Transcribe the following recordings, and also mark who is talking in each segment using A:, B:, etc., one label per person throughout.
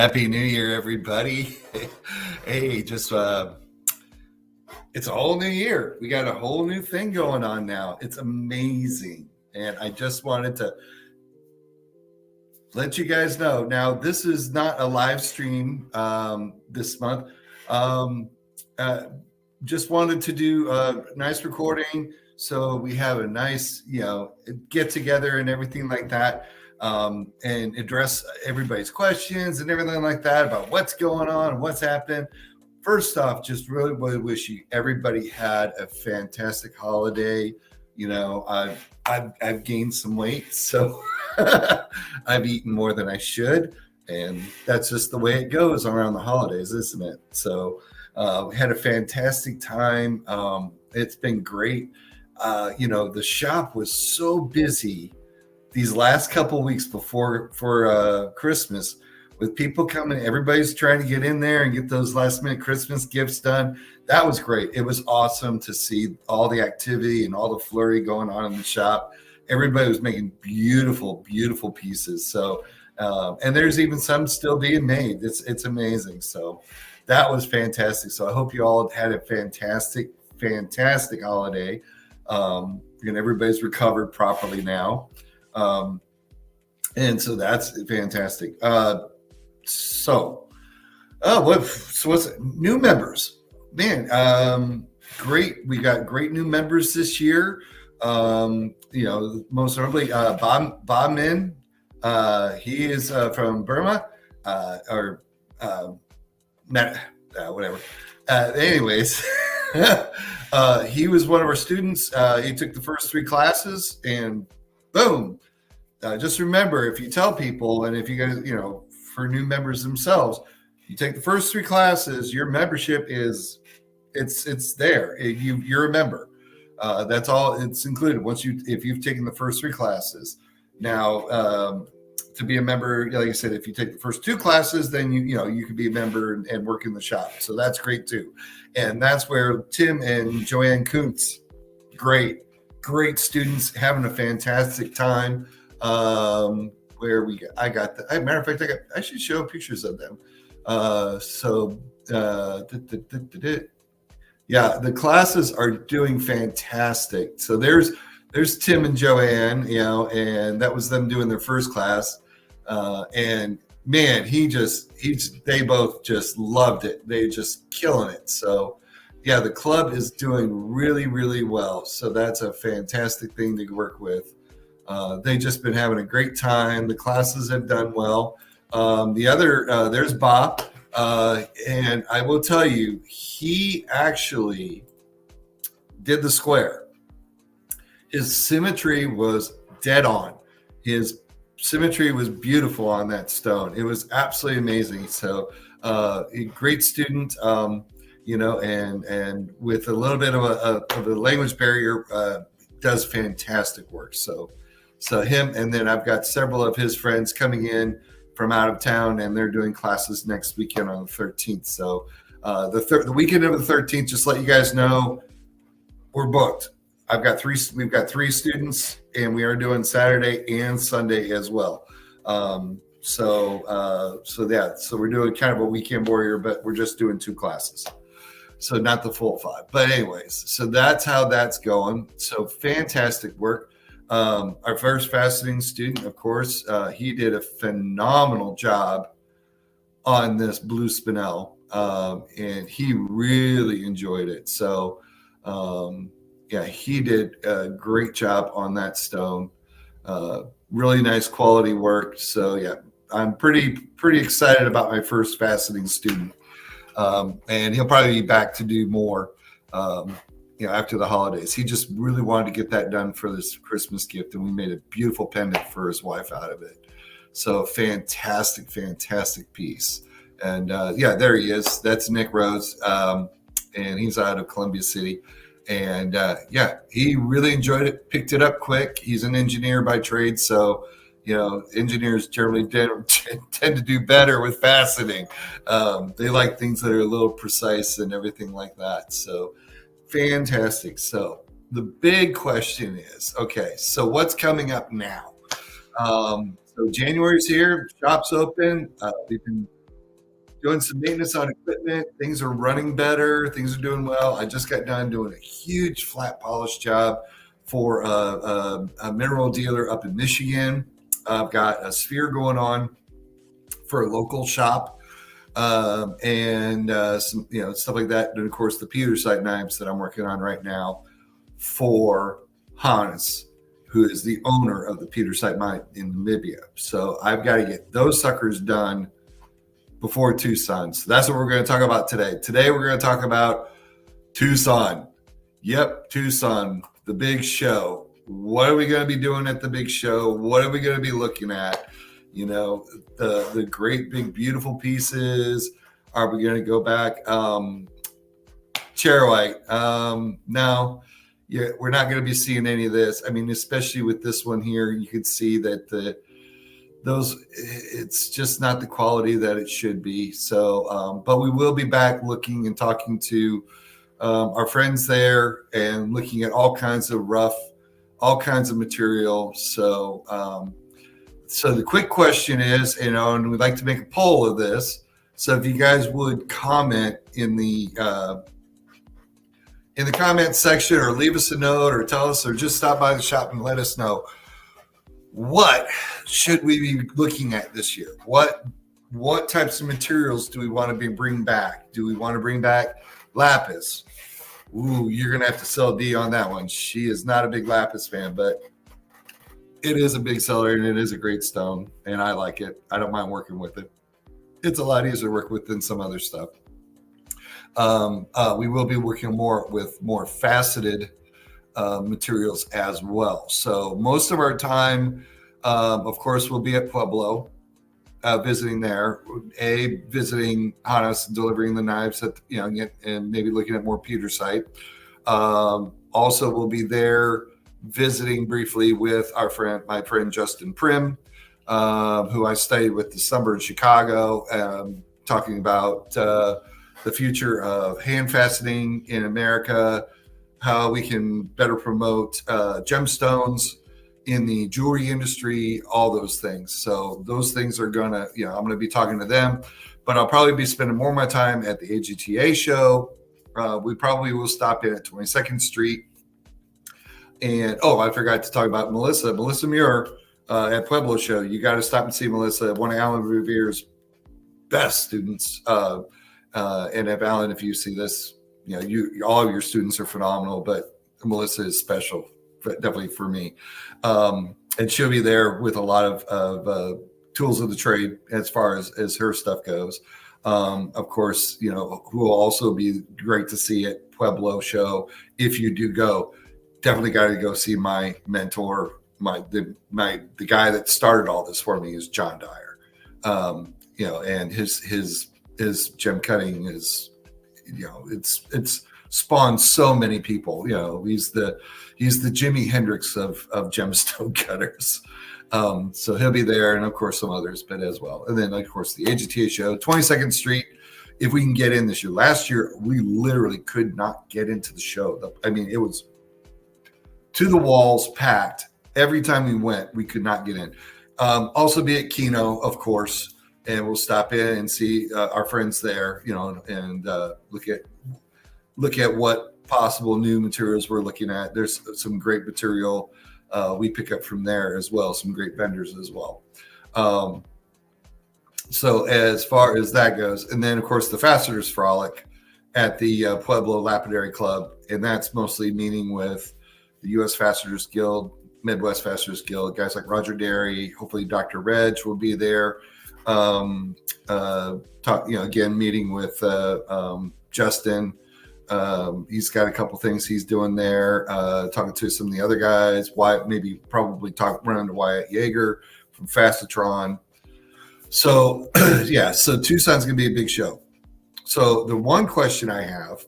A: Happy New Year, everybody. Hey, just it's a whole new year. We got a whole new thing going on now. It's amazing. And I just wanted to let you guys know. Now, this is not a live stream this month. Um, uh, just wanted to do a nice recording so we have a nice, get together and everything like that, and address everybody's questions and everything like that about what's going on, what's happening. First off, just really want to wish you everybody had a fantastic holiday. I've gained some weight, so I've eaten more than I should, and that's just the way it goes around the holidays, isn't it? So we had a fantastic time. It's been great. The shop was so busy these last couple of weeks before for Christmas, with people coming. Everybody's trying to get in there and get those last minute Christmas gifts done. That was great. It was awesome to see all the activity and all the flurry going on in the shop. Everybody was making beautiful, beautiful pieces. So, and there's even some still being made. It's amazing. So that was fantastic. So I hope you all had a fantastic, fantastic holiday. And everybody's recovered properly now. And so that's fantastic. What's new members? Man, great. We got great new members this year. Most notably, Ba Min. He is from Burma, whatever. Anyways, he was one of our students. He took the first 3 classes, and boom. Just remember, if you tell people, and if you guys, for new members themselves, you take the first 3 classes, your membership it's there. You're a member. That's all. It's included if you've taken the first 3 classes. Now, to be a member, like I said, if you take the first 2 classes, then you can be a member and work in the shop. So that's great too. And that's where Tim and Joanne Kuntz, great students, having a fantastic time. Matter of fact, I should show pictures of them. Yeah, the classes are doing fantastic. So there's Tim and Joanne, and that was them doing their first class. And man, they both just loved it. They just killing it. So yeah, the club is doing really, really well. So that's a fantastic thing to work with. They've just been having a great time. The classes have done well. There's Bob. And I will tell you, he actually did the square. His symmetry was dead on. His symmetry was beautiful on that stone. It was absolutely amazing. So, a great student, and with a little bit of a language barrier, does fantastic work. So him, and then I've got several of his friends coming in from out of town, and they're doing classes next weekend on the 13th. So the weekend of the 13th, just let you guys know, we're booked. We've got 3 students, and we are doing Saturday and Sunday as well. So we're doing kind of a weekend warrior, but we're just doing 2 classes. So not the full 5. But anyways, so that's how that's going. So fantastic work. Our first faceting student, of course, he did a phenomenal job on this blue spinel, and he really enjoyed it. So, he did a great job on that stone. Really nice quality work. So, yeah, I'm pretty excited about my first faceting student, and he'll probably be back to do more. After the holidays. He just really wanted to get that done for this Christmas gift, and we made a beautiful pendant for his wife out of it. So fantastic piece. And there he is. That's Nick Rose, and he's out of Columbia City. And he really enjoyed it, picked it up quick. He's an engineer by trade, so engineers generally tend to do better with faceting. They like things that are a little precise and everything like that. So fantastic. So the big question is, okay, so what's coming up now? So January's here, shop's open. We've been doing some maintenance on equipment. Things are running better. Things are doing well. I just got done doing a huge flat polish job for a mineral dealer up in Michigan. I've got a sphere going on for a local shop, and some stuff like that. And of course, the Peter site knives that I'm working on right now for Hans, who is the owner of the Peter site mine in Namibia. So I've got to get those suckers done before Tucson. So that's what we're going to talk about today. Today we're going to talk about Tucson. Yep, Tucson, the big show. What are we going to be doing at the big show? What are we going to be looking at? The great big beautiful pieces. Are we going to go back? Chair white. No. Yeah, we're not going to be seeing any of this. I mean, especially with this one here, you could see that it's just not the quality that it should be. So, but we will be back looking and talking to our friends there and looking at all kinds of all kinds of material. So, so the quick question is, and we'd like to make a poll of this. So if you guys would comment in the comment section, or leave us a note, or tell us, or just stop by the shop and let us know, what should we be looking at this year? What types of materials do we want to bring back? Do we want to bring back lapis? Ooh, you're going to have to sell D on that one. She is not a big lapis fan, but it is a big seller and it is a great stone, and I like it. I don't mind working with it. It's a lot easier to work with than some other stuff. We will be working with more faceted materials as well. So most of our time, of course, will be at Pueblo, visiting there, visiting Hannes, delivering the knives and maybe looking at more Peter site. Also, we'll be there visiting briefly with my friend Justin Prim, who I studied with this summer in Chicago, talking about the future of hand faceting in America, how we can better promote gemstones in the jewelry industry, all those things. So those things are I'm going to be talking to them, but I'll probably be spending more of my time at the AGTA show. We probably will stop in at 22nd Street. And, I forgot to talk about Melissa Muir at Pueblo show. You got to stop and see Melissa, one of Alan Revere's best students. And if you see this, all of your students are phenomenal, but Melissa is special, definitely for me. And she'll be there with a lot of tools of the trade as far as her stuff goes. Of course, who will also be great to see at Pueblo show. If you do go, definitely got to go see my mentor, the guy that started all this for me is John Dyer. And his gem cutting is, it's spawned so many people. He's the Jimi Hendrix of gemstone cutters. So he'll be there, and of course some others, but as well. And then of course the AGTA show, 22nd Street. If we can get in this year. Last year we literally could not get into the show. It was to the walls, packed. Every time we went, we could not get in. Also be at Kino, of course. And we'll stop in and see our friends there, and look at what possible new materials we're looking at. There's some great material we pick up from there as well, some great vendors as well. So as far as that goes, and then of course the Fasteners Frolic at the Pueblo Lapidary Club, and that's mostly meeting with the U.S. Fasteners Guild, Midwest Fasteners Guild, guys like Roger Derry. Hopefully Dr. Reg will be there. Again, meeting with Justin. He's got a couple things he's doing there, talking to some of the other guys. Run into Wyatt Yeager from Fastatron. So so Tucson's gonna be a big show. So the one question I have,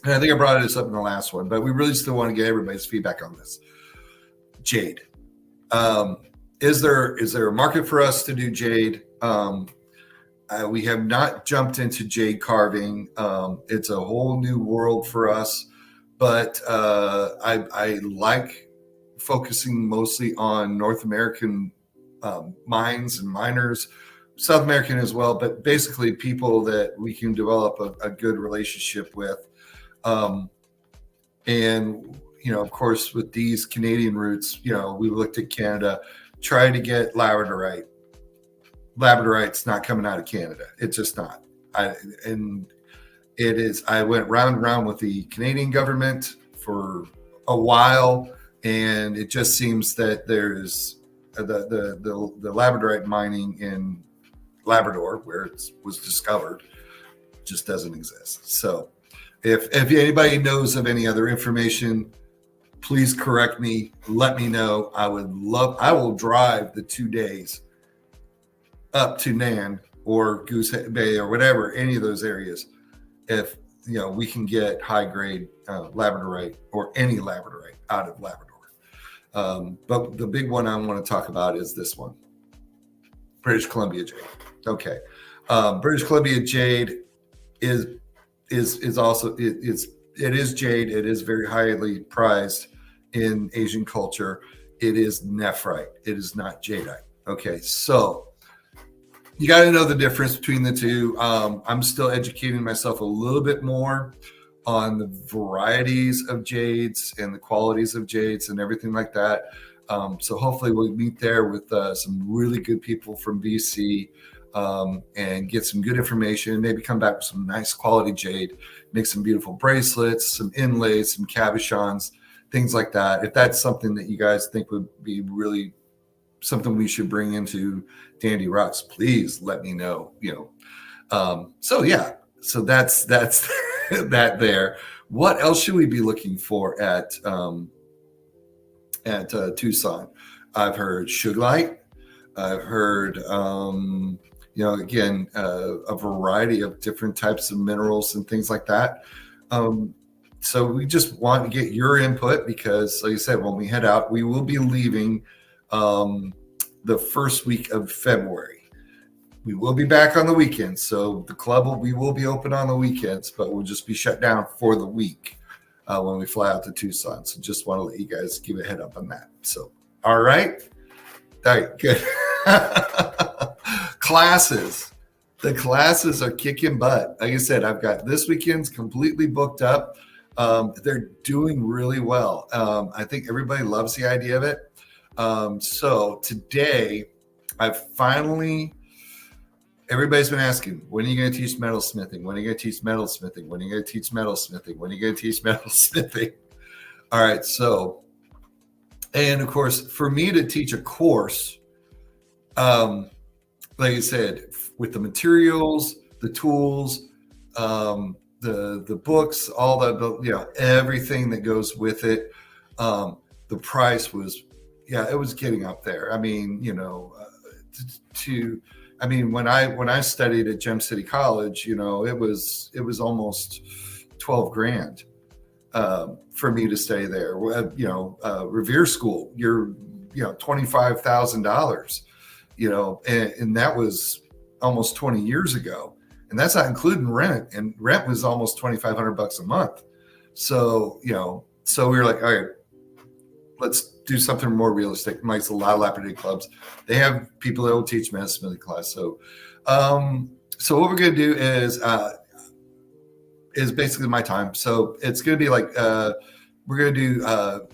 A: and I think I brought this up in the last one, but we really still want to get everybody's feedback on this. Jade. Is there a market for us to do jade? We have not jumped into jade carving. It's a whole new world for us, but I like focusing mostly on North American mines and miners, South American as well, but basically people that we can develop a good relationship with. Um, and, of course, with these Canadian roots, we looked at Canada, tried to get Labradorite. Labradorite's not coming out of Canada. It's just not. And it is. I went round and round with the Canadian government for a while, and it just seems that there's the Labradorite mining in Labrador, where it was discovered, just doesn't exist. So, if anybody knows of any other information, please correct me. Let me know. I will drive the 2 days up to Nan or Goose Bay or whatever, any of those areas, if we can get high grade Labradorite or any Labradorite out of Labrador. But the big one I want to talk about is this one, British Columbia jade. Okay, British Columbia jade is also it is jade. It is very highly prized in Asian culture. It is nephrite. It is not jadeite. Okay, so you got to know the difference between the two. I'm still educating myself a little bit more on the varieties of jades and the qualities of jades and everything like that. So hopefully we'll meet there with some really good people from BC and get some good information, maybe come back with some nice quality jade, make some beautiful bracelets, some inlays, some cabochons, things like that. If that's something that you guys think would be really something we should bring into Dandy Rocks, please let me know. So that's that there. What else should we be looking for at Tucson? I've heard sugarlight. I've heard again a variety of different types of minerals and things like that. So we just want to get your input because, like I said, when we head out, we will be leaving the first week of February. We will be back on the weekends. So the club we will be open on the weekends, but we'll just be shut down for the week when we fly out to Tucson. So just want to let you guys give a head up on that. So, all right, good. Classes. The classes are kicking butt. Like I said, I've got this weekend's completely booked up. They're doing really well. I think everybody loves the idea of it. So today, everybody's been asking, when are you going to teach metalsmithing? When are you going to teach metalsmithing? When are you going to teach metalsmithing? When are you going to teach metalsmithing? All right. So, and of course, for me to teach a course, like I said, with the materials, the tools, the books, all the everything that goes with it, the price was, it was getting up there. I mean, when I studied at Gem City College, it was almost 12 grand for me to stay there. Revere School, you're $25,000, and that was almost 20 years ago, and that's not including rent. And rent was almost $2,500 a month. So so we were like, all right, let's do something more realistic. Mike's a lot of Lapidary clubs. They have people that will teach metalsmithing class. So, so what we're going to do is basically my time. So it's going to be like, we're going to do,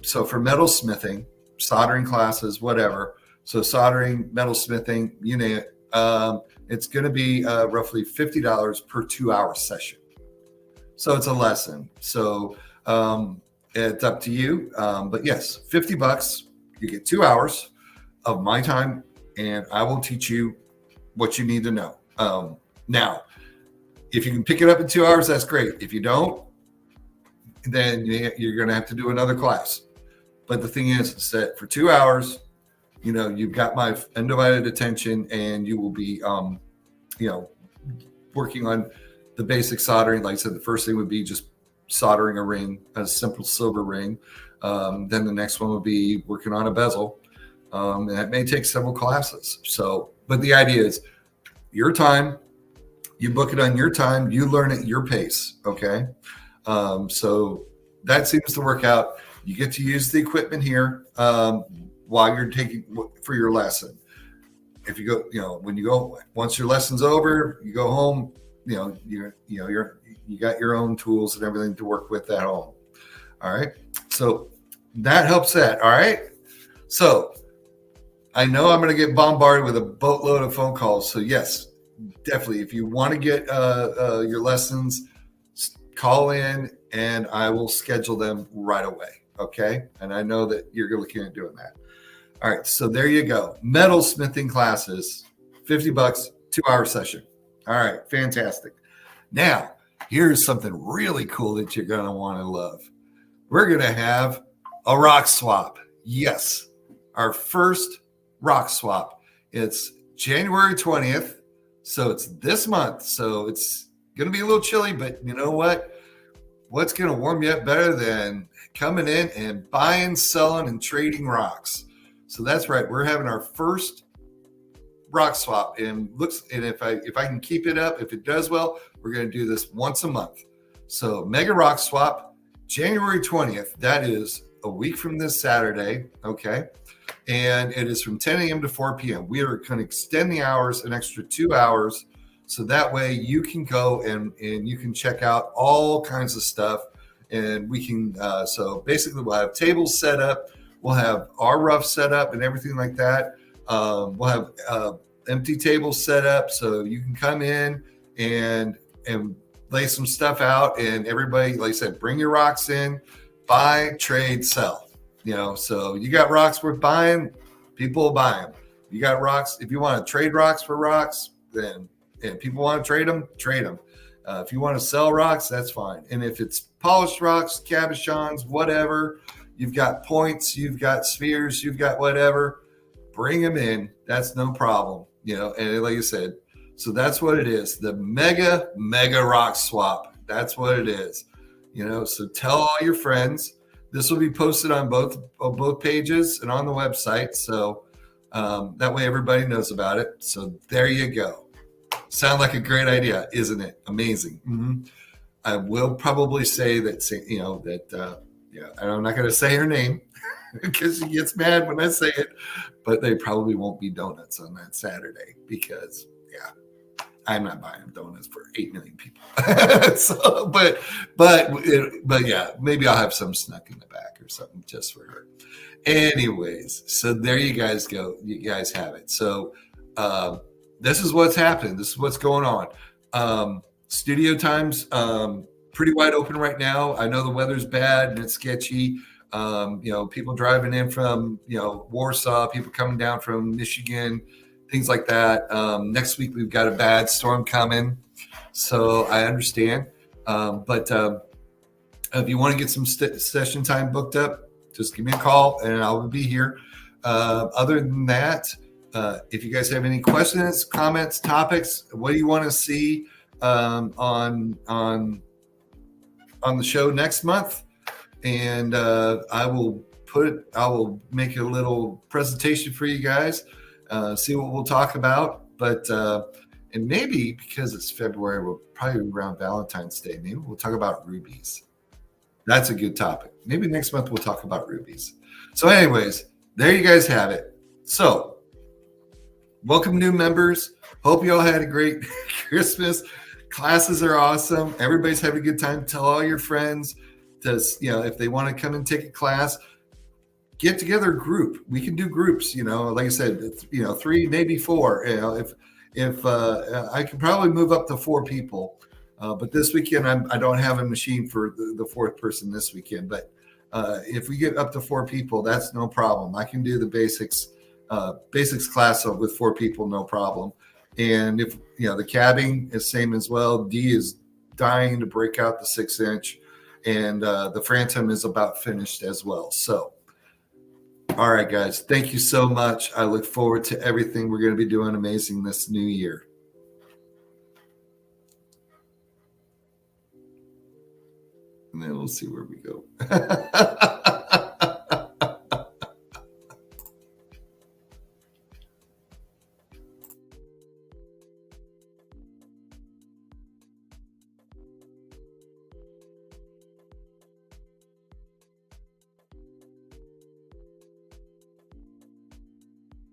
A: so for metalsmithing, soldering classes, whatever. So soldering, metalsmithing, you name it. It's going to be roughly $50 per 2-hour session. So it's a lesson. So, it's up to you. But yes, $50. You get 2 hours of my time, and I will teach you what you need to know. Now, if you can pick it up in 2 hours, that's great. If you don't, then you're going to have to do another class. But the thing is that for 2 hours, you've got my undivided attention, and you will be, working on the basic soldering. Like I said, the first thing would be just soldering a ring, a simple silver ring. Then the next one would be working on a bezel. And that may take several classes. So, but the idea is your time, you book it on your time, you learn at your pace. Okay. So that seems to work out. You get to use the equipment here while you're taking for your lesson. if you go, when you go, once your lesson's over, you go home, you got your own tools and everything to work with at home. All right. So that helps that. All right. So I know I'm going to get bombarded with a boatload of phone calls. So yes, definitely. If you want to get your lessons, call in and I will schedule them right away. Okay. And I know that you're looking at doing that. All right. So there you go. Metal smithing classes, $50, 2-hour session. All right. Fantastic. Now, here's something really cool that you're going to want to love. We're going to have a rock swap. Yes. Our first rock swap. It's January 20th. So it's this month. So it's going to be a little chilly, but you know what? What's going to warm you up better than coming in and buying, selling, and trading rocks? So that's right. We're having our first rock swap, and if I can keep it up, if it does well, we're going to do this once a month. So mega rock swap, January 20th. That is a week from this Saturday. Okay. And it is from 10 a.m. to 4 p.m. We are going to extend the hours an extra 2 hours. So that way you can go and you can check out all kinds of stuff. And we can, so basically we'll have tables set up. We'll have our rough set up and everything like that. We'll have empty tables set up so you can come in and lay some stuff out. And everybody, like I said, bring your rocks in, buy, trade, sell. So you got rocks worth buying, people will buy them. You got rocks. If you want to trade rocks for rocks, then and people want to trade them, trade them. If you want to sell rocks, that's fine. And if it's polished rocks, cabochons, whatever, you've got points, you've got spheres, you've got whatever, bring them in. That's no problem. And like I said, so that's what it is. The mega rock swap. That's what it is. So tell all your friends. This will be posted on both pages and on the website. So that way everybody knows about it. So there you go. Sound like a great idea, isn't it? Amazing. Mm-hmm. I will probably say that, I'm not going to say her name because she gets mad when I say it, but they probably won't be donuts on that Saturday because, I'm not buying donuts for 8 million people. So, but yeah, maybe I'll have some snuck in the back or something just for her. Anyways, so there you guys go. You guys have it. So this is what's happening. This is what's going on. Studio times pretty wide open right now. I know the weather's bad and it's sketchy. People driving in from Warsaw, people coming down from Michigan, things like that. Next week we've got a bad storm coming, so I understand. But if you want to get some session time booked up, just give me a call and I will be here. Other than that, if you guys have any questions, comments, topics, what do you want to see on the show next month? And I will make a little presentation for you guys. See what we'll talk about, but and maybe because it's February, we'll probably around Valentine's Day. Maybe we'll talk about rubies. That's a good topic. Maybe next month we'll talk about rubies. So, anyways, there you guys have it. So, welcome new members. Hope you all had a great Christmas. Classes are awesome. Everybody's having a good time. Tell all your friends to if they want to come and take a class. Get together a group. We can do groups, like I said, 3, maybe 4. If I can probably move up to 4 people, but this weekend I don't have a machine for the 4th person this weekend. But if we get up to 4 people, that's no problem. I can do the basics class with 4 people, no problem. And if the cabbing is same as well. D is dying to break out the 6-inch, and the Phantom is about finished as well. So. All right, guys. Thank you so much. I look forward to everything we're going to be doing amazing this new year. And then we'll see where we go.